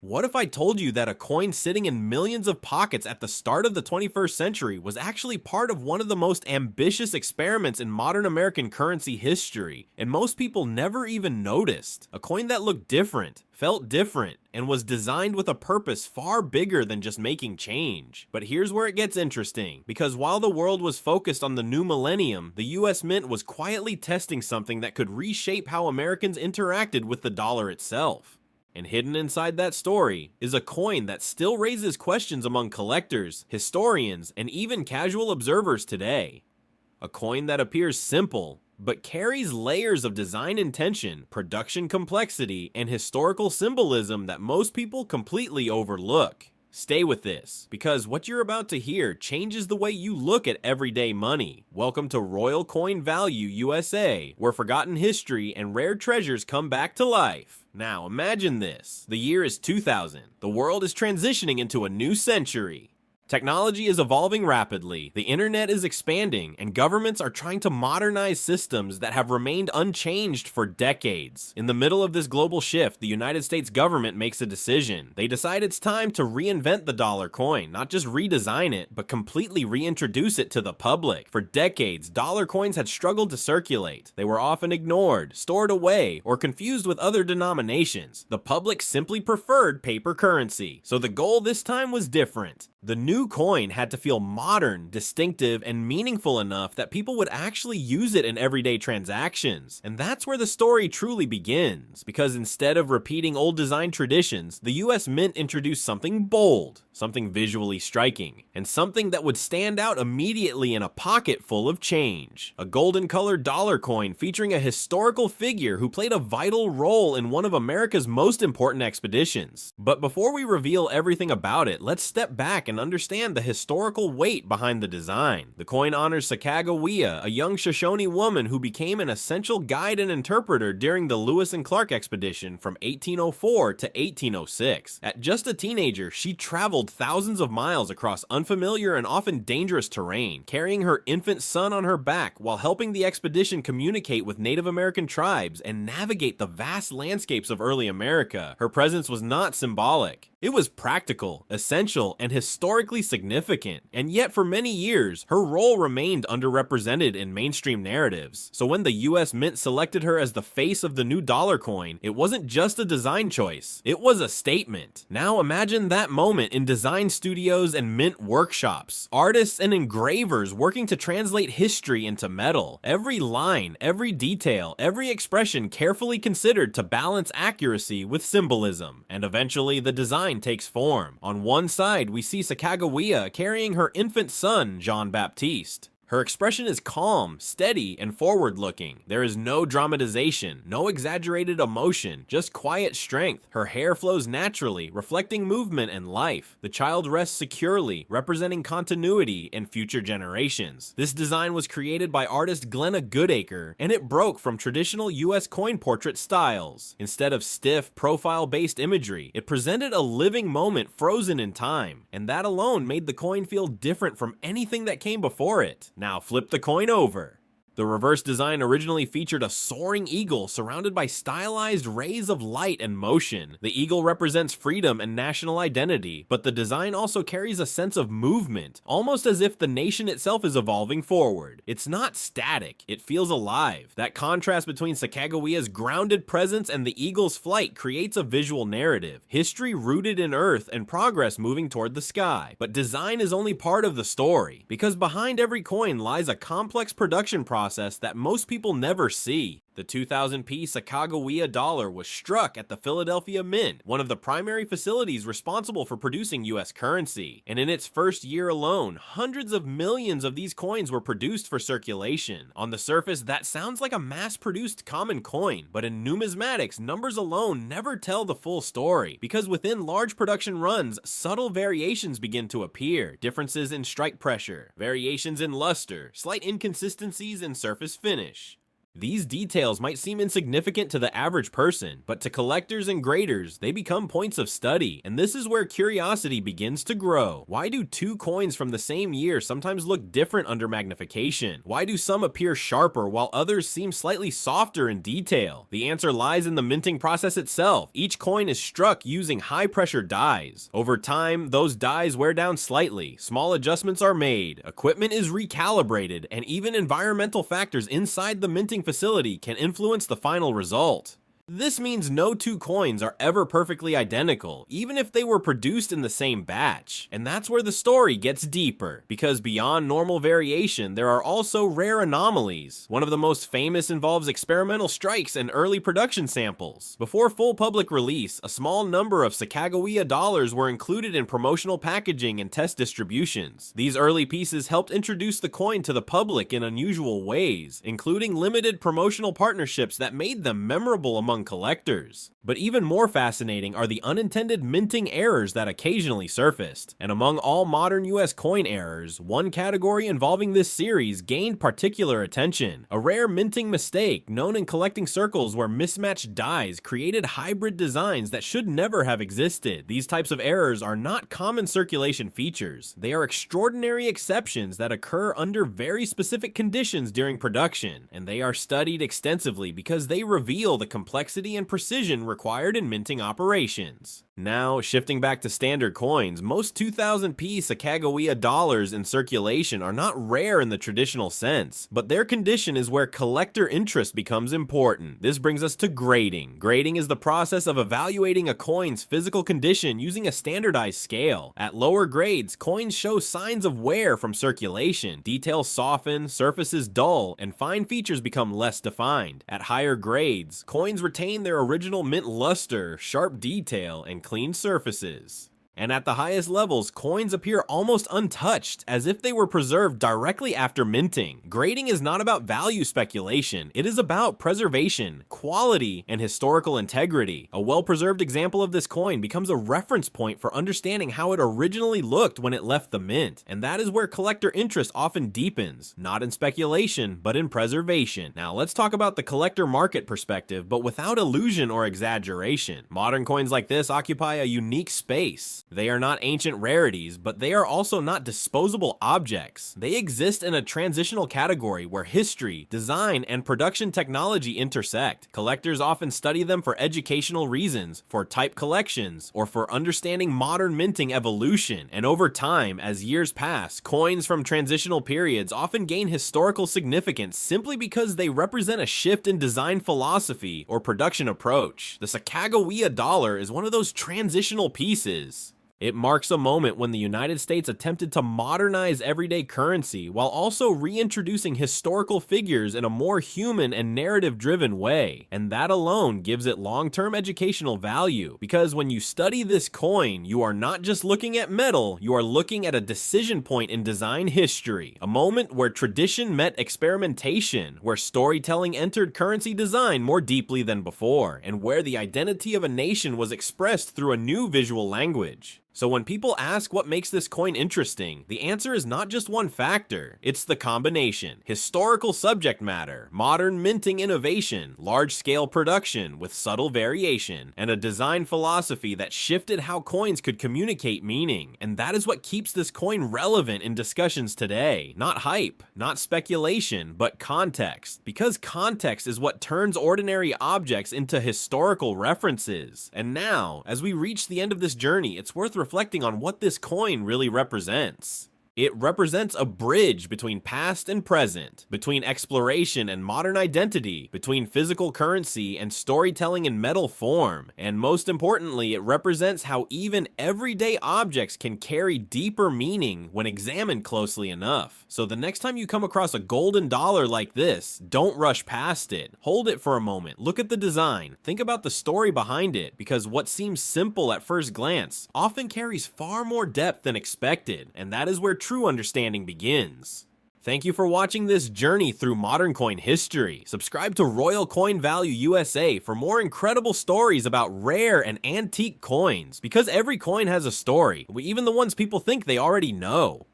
What if I told you that a coin sitting in millions of pockets at the start of the 21st century was actually part of one of the most ambitious experiments in modern American currency history, and most people never even noticed? A coin that looked different, felt different, and was designed with a purpose far bigger than just making change. But here's where it gets interesting, because while the world was focused on the new millennium, the US Mint was quietly testing something that could reshape how Americans interacted with the dollar itself. And hidden inside that story is a coin that still raises questions among collectors, historians, and even casual observers today. A coin that appears simple, but carries layers of design intention, production complexity, and historical symbolism that most people completely overlook. Stay with this, because what you're about to hear changes the way you look at everyday money. Welcome to Royal Coin Value USA, where forgotten history and rare treasures come back to life. Now imagine this. The year is 2000. The world is transitioning into a new century. Technology is evolving rapidly, the internet is expanding, and governments are trying to modernize systems that have remained unchanged for decades. In the middle of this global shift, the United States government makes a decision. They decide it's time to reinvent the dollar coin, not just redesign it, but completely reintroduce it to the public. For decades, dollar coins had struggled to circulate. They were often ignored, stored away, or confused with other denominations. The public simply preferred paper currency. So the goal this time was different. The new coin had to feel modern, distinctive, and meaningful enough that people would actually use it in everyday transactions. And that's where the story truly begins, because instead of repeating old design traditions, the US Mint introduced something bold, something visually striking, and something that would stand out immediately in a pocket full of change. A golden-colored dollar coin featuring a historical figure who played a vital role in one of America's most important expeditions. But before we reveal everything about it, let's step back and understand the historical weight behind the design. The coin honors Sacagawea, a young Shoshone woman who became an essential guide and interpreter during the Lewis and Clark expedition from 1804 to 1806. At just a teenager, she traveled thousands of miles across unfamiliar and often dangerous terrain, carrying her infant son on her back while helping the expedition communicate with Native American tribes and navigate the vast landscapes of early America. Her presence was not symbolic. It was practical, essential, and historically significant, and yet for many years, her role remained underrepresented in mainstream narratives. So when the US Mint selected her as the face of the new dollar coin, it wasn't just a design choice, it was a statement. Now imagine that moment in design studios and mint workshops. Artists and engravers working to translate history into metal. Every line, every detail, every expression carefully considered to balance accuracy with symbolism. And eventually the design takes form. On one side, we see Sacagawea carrying her infant son, Jean Baptiste. Her expression is calm, steady, and forward-looking. There is no dramatization, no exaggerated emotion, just quiet strength. Her hair flows naturally, reflecting movement and life. The child rests securely, representing continuity and future generations. This design was created by artist Glenna Goodacre, and it broke from traditional US coin portrait styles. Instead of stiff, profile-based imagery, it presented a living moment frozen in time, and that alone made the coin feel different from anything that came before it. Now flip the coin over. The reverse design originally featured a soaring eagle surrounded by stylized rays of light and motion. The eagle represents freedom and national identity, but the design also carries a sense of movement, almost as if the nation itself is evolving forward. It's not static, it feels alive. That contrast between Sacagawea's grounded presence and the eagle's flight creates a visual narrative. History rooted in earth and progress moving toward the sky. But design is only part of the story, because behind every coin lies a complex production process that most people never see. The 2000p Sacagawea dollar was struck at the Philadelphia Mint, one of the primary facilities responsible for producing US currency. And in its first year alone, hundreds of millions of these coins were produced for circulation. On the surface, that sounds like a mass-produced common coin, but in numismatics, numbers alone never tell the full story, because within large production runs, subtle variations begin to appear. Differences in strike pressure, variations in luster, slight inconsistencies in surface finish. These details might seem insignificant to the average person, but to collectors and graders, they become points of study, and this is where curiosity begins to grow. Why do two coins from the same year sometimes look different under magnification? Why do some appear sharper while others seem slightly softer in detail? The answer lies in the minting process itself. Each coin is struck using high-pressure dies. Over time, those dies wear down slightly, small adjustments are made, equipment is recalibrated, and even environmental factors inside the minting facility can influence the final result. This means no two coins are ever perfectly identical, even if they were produced in the same batch. And that's where the story gets deeper, because beyond normal variation, there are also rare anomalies. One of the most famous involves experimental strikes and early production samples. Before full public release, a small number of Sacagawea dollars were included in promotional packaging and test distributions. These early pieces helped introduce the coin to the public in unusual ways, including limited promotional partnerships that made them memorable among collectors. But even more fascinating are the unintended minting errors that occasionally surfaced. And among all modern US coin errors, one category involving this series gained particular attention. A rare minting mistake known in collecting circles where mismatched dies created hybrid designs that should never have existed. These types of errors are not common circulation features. They are extraordinary exceptions that occur under very specific conditions during production, and they are studied extensively because they reveal the complexity and precision required in minting operations. Now, shifting back to standard coins, most 2000p Sacagawea dollars in circulation are not rare in the traditional sense, but their condition is where collector interest becomes important. This brings us to grading. Grading is the process of evaluating a coin's physical condition using a standardized scale. At lower grades, coins show signs of wear from circulation. Details soften, surfaces dull, and fine features become less defined. At higher grades, coins retain their original mint luster, sharp detail, and clean surfaces. And at the highest levels, coins appear almost untouched, as if they were preserved directly after minting. Grading is not about value speculation, it is about preservation, quality, and historical integrity. A well-preserved example of this coin becomes a reference point for understanding how it originally looked when it left the mint, and that is where collector interest often deepens, not in speculation, but in preservation. Now let's talk about the collector market perspective, but without illusion or exaggeration. Modern coins like this occupy a unique space. They are not ancient rarities, but they are also not disposable objects. They exist in a transitional category where history, design, and production technology intersect. Collectors often study them for educational reasons, for type collections, or for understanding modern minting evolution. And over time, as years pass, coins from transitional periods often gain historical significance simply because they represent a shift in design philosophy or production approach. The Sacagawea dollar is one of those transitional pieces. It marks a moment when the United States attempted to modernize everyday currency while also reintroducing historical figures in a more human and narrative-driven way. And that alone gives it long-term educational value, because when you study this coin, you are not just looking at metal, you are looking at a decision point in design history, a moment where tradition met experimentation, where storytelling entered currency design more deeply than before, and where the identity of a nation was expressed through a new visual language. So when people ask what makes this coin interesting, the answer is not just one factor, it's the combination. Historical subject matter, modern minting innovation, large-scale production with subtle variation, and a design philosophy that shifted how coins could communicate meaning. And that is what keeps this coin relevant in discussions today. Not hype, not speculation, but context. Because context is what turns ordinary objects into historical references. And now, as we reach the end of this journey, it's worth reflecting on what this coin really represents. It represents a bridge between past and present, between exploration and modern identity, between physical currency and storytelling in metal form, and most importantly, it represents how even everyday objects can carry deeper meaning when examined closely enough. So the next time you come across a golden dollar like this, don't rush past it. Hold it for a moment, look at the design, think about the story behind it, because what seems simple at first glance often carries far more depth than expected, and that is where true understanding begins. Thank you for watching this journey through modern coin history. Subscribe to Royal Coin Value USA for more incredible stories about rare and antique coins, because every coin has a story, even the ones people think they already know.